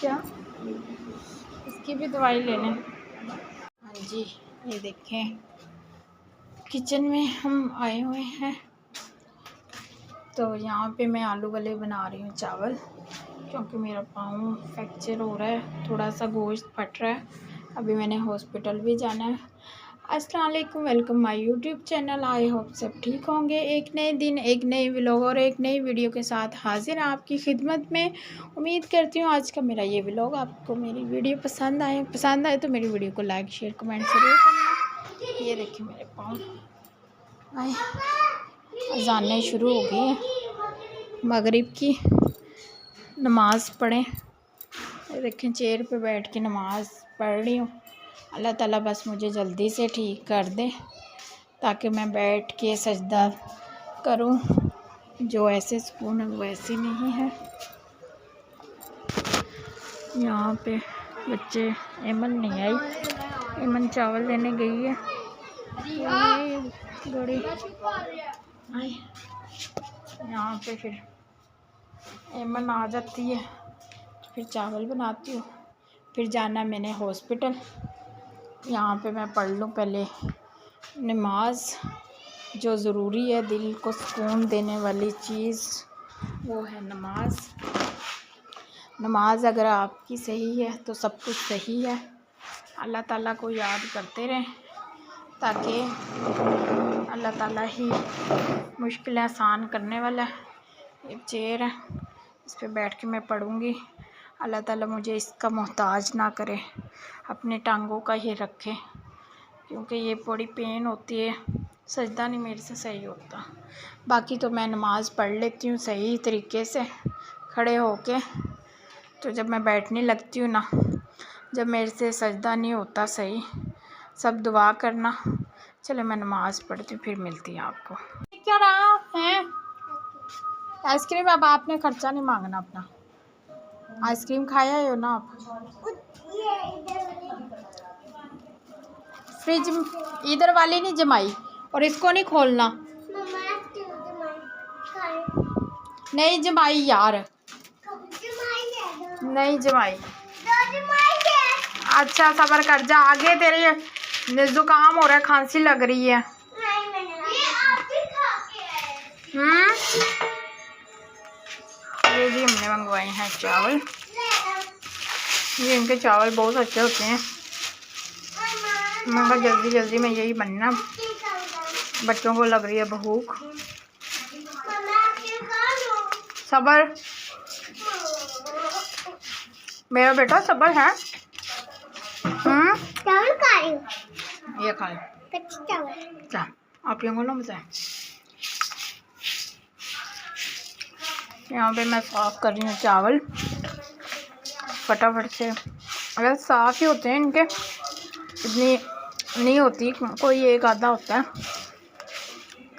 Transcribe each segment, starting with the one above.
क्या इसकी भी दवाई लेने। हाँ जी, ये देखें किचन में हम आए हुए हैं। तो यहाँ पे मैं आलू गले बना रही हूँ चावल, क्योंकि मेरा पाँव फ्रैक्चर हो रहा है, थोड़ा सा गोश्त फट रहा है। अभी मैंने हॉस्पिटल भी जाना है। अस्सलाम वालेकुम, welcome my YouTube channel. I hope सब ठीक होंगे। एक नए दिन, एक नई व्लॉग और एक नई वीडियो के साथ हाजिर हैं आपकी खिदमत में। उम्मीद करती हूँ आज का मेरा ये व्लॉग आपको मेरी वीडियो पसंद आए तो मेरी वीडियो को लाइक शेयर कमेंट ज़रूर करना। ये देखिए मेरे पाँव अज़ानें शुरू हो गई हैं, मगरिब की नमाज़ पढ़ें। ये देखें चेयर पे बैठ के नमाज़ पढ़ रही हूँ। अल्लाह ताला बस मुझे जल्दी से ठीक कर दे ताकि मैं बैठ के सजदा करूँ। जो ऐसे सुकून है वो ऐसे नहीं है। यहाँ पे बच्चे, एमन नहीं आई, एमन चावल लेने गई है। बड़ी आई यहाँ पे फिर एमन आ जाती है, फिर चावल बनाती हूँ, फिर जाना मैंने हॉस्पिटल। यहाँ पे मैं पढ़ लूँ पहले नमाज, जो ज़रूरी है, दिल को सुकून देने वाली चीज़ वो है नमाज। नमाज अगर आपकी सही है तो सब कुछ सही है। अल्लाह ताला को याद करते रहें ताकि अल्लाह ताला ही मुश्किलें आसान करने वाला है। एक चेयर है, इस पे बैठ के मैं पढ़ूँगी। अल्लाह ताला मुझे इसका मोहताज ना करे, अपने टांगों का ही रखे, क्योंकि ये बड़ी पेन होती है, सजदा नहीं मेरे से सही होता। बाकी तो मैं नमाज़ पढ़ लेती हूँ सही तरीके से खड़े होके। तो जब मैं बैठने लगती हूँ ना, जब मेरे से सजदा नहीं होता सही, सब दुआ करना। चलो मैं नमाज़ पढ़ती हूँ, फिर मिलती है आपको। क्या रहा है आइसक्रीम? अब आपने खर्चा नहीं मांगना अपना, आइसक्रीम खाया हो ना आप। फ्रिज इधर वाली नहीं जमाई, और इसको नहीं खोलना। नहीं जमाई यार, नहीं जमाई। अच्छा सबर कर जा, आगे तेरे जुकाम हो रहा है, खांसी लग रही है। ये जी हमने मंगवाए हैं चावल। ये इनके चावल बहुत अच्छे होते हैं। मैं जल्दी जल्दी में यही बनना, बच्चों को लग रही है भूख। सबर मेरा बेटा, सबर है। चावल खा रही हूँ, ये खा लो चावल। आप ये बोलो मुझे। यहाँ पे मैं साफ़ कर रही हूँ चावल फटाफट से। अगर साफ़ ही होते हैं इनके, इतनी नहीं होती, कोई एक आधा होता है।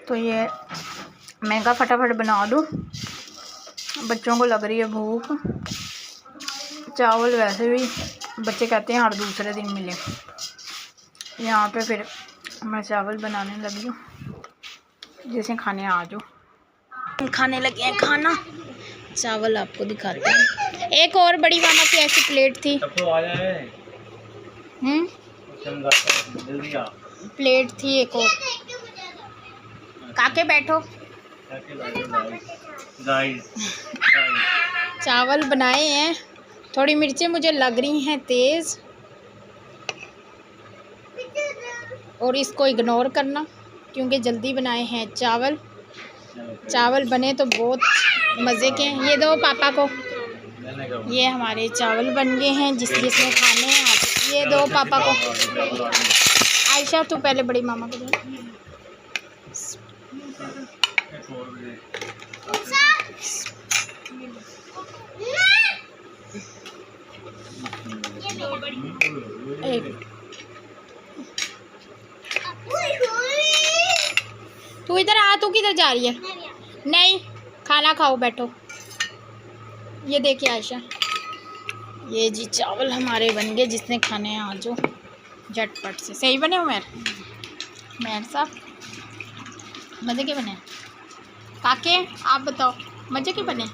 तो ये मैं कहा फटाफट बना दूँ, बच्चों को लग रही है भूख। चावल वैसे भी बच्चे कहते हैं हर दूसरे दिन मिले। यहाँ पे फिर मैं चावल बनाने लगी हूँ, जैसे खाने आ जाओ। खाने लगे हैं खाना, चावल आपको दिखाते हैं। एक और बड़ी मामा की ऐसी प्लेट थी, प्लेट थी एक और। काके बैठो। चावल बनाए हैं, थोड़ी मिर्चें मुझे लग रही हैं तेज़, और इसको इग्नोर करना क्योंकि जल्दी बनाए हैं चावल। चावल बने तो बहुत मज़े के हैं। ये दो पापा को, ये हमारे चावल बन गए हैं जिसमें खाने हैं आज। ये दो पापा को। आयशा तू पहले बड़ी मामा को दे। तू इधर आ, तू किधर जा रही है? नहीं, खाना खाओ, बैठो। ये देखिए आयशा, ये जी चावल हमारे बन गए, जिसने खाने हैं आ जाओ झटपट से। सही बने हो मेर साहब? मज़े के बने? काके आप बताओ, मज़े के बने?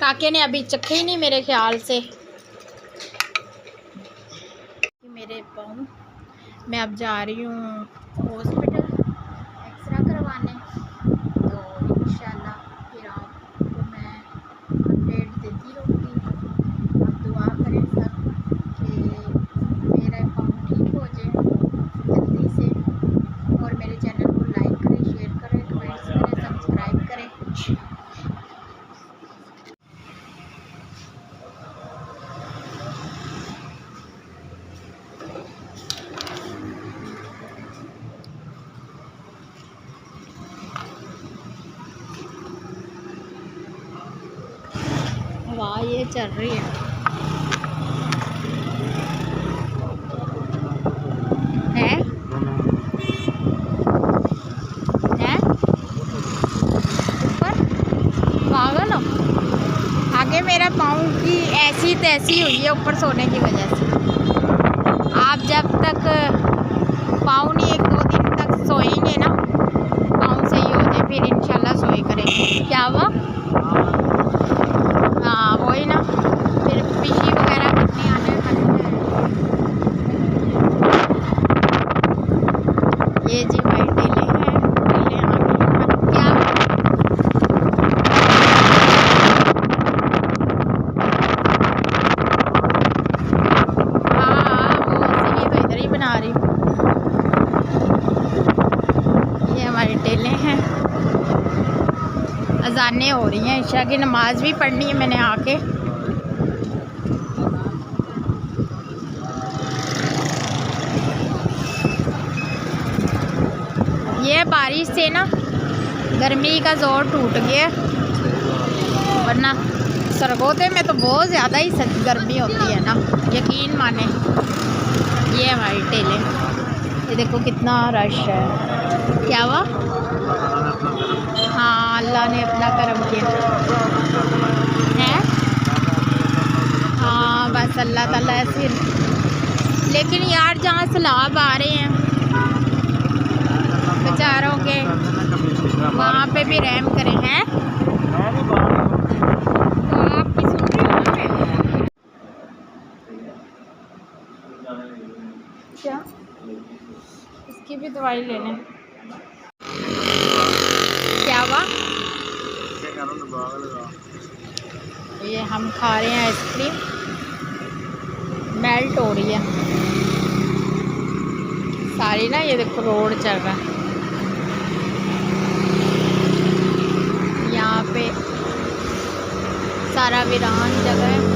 काके ने अभी चखे ही नहीं मेरे ख्याल से। मेरे पाँव, मैं अब जा रही हूँ हॉस्पिटल एक्सरा करवाने, तो इंशाल्लाह फिर आपको मैं अपडेट देती रहूँगी। आप दुआ करें सब कि मेरा पाँव ठीक हो जाए जल्दी से, और मेरे चैनल को लाइक करें, शेयर करें, कमेंट्स करें, सब्सक्राइब करें। हवा ये चल रही है। हैं? हैं? ऊपर पागल हो? आगे मेरा पाँव की ऐसी तैसी हुई है ऊपर सोने की वजह से। आप जब तक पाँव नहीं 1-2 दिन तक सोएंगे ना, पाँव सही हो जाए, फिर इंशाल्लाह सोए करेंगे। क्या हुआ? हाँ वही ना, फिर पिशी वगैरह करने आने वाले हैं। ये जी भाई टेले हैं, टेले आगे क्या हाँ वो इसीलिए तो इधर ही बना रही हूँ। ये हमारे टेले हैं। अजानें हो रही हैं, ईशा की नमाज़ भी पढ़नी है मैंने आके। ये बारिश से ना गर्मी का जोर टूट गया, वरना सरगोदे में तो बहुत ज़्यादा ही गर्मी होती है ना, यकीन माने। ये हमारी टेले, ये देखो कितना रश है। क्या हुआ? हाँ अल्लाह ने अपना करम किया है। हाँ बस अल्लाह ताला ऐसे। लेकिन यार जहाँ सैलाब आ रहे हैं बेचारों के, वहाँ पे भी रहम करें। हैं तो आपकी सुन रही हो क्या? इसकी भी दवाई लेने। क्या हुआ? ये हम खा रहे हैं आइसक्रीम, मेल्ट हो रही है सारी ना। ये देखो रोड चल रहा है यहाँ पे, सारा वीरान जगह है।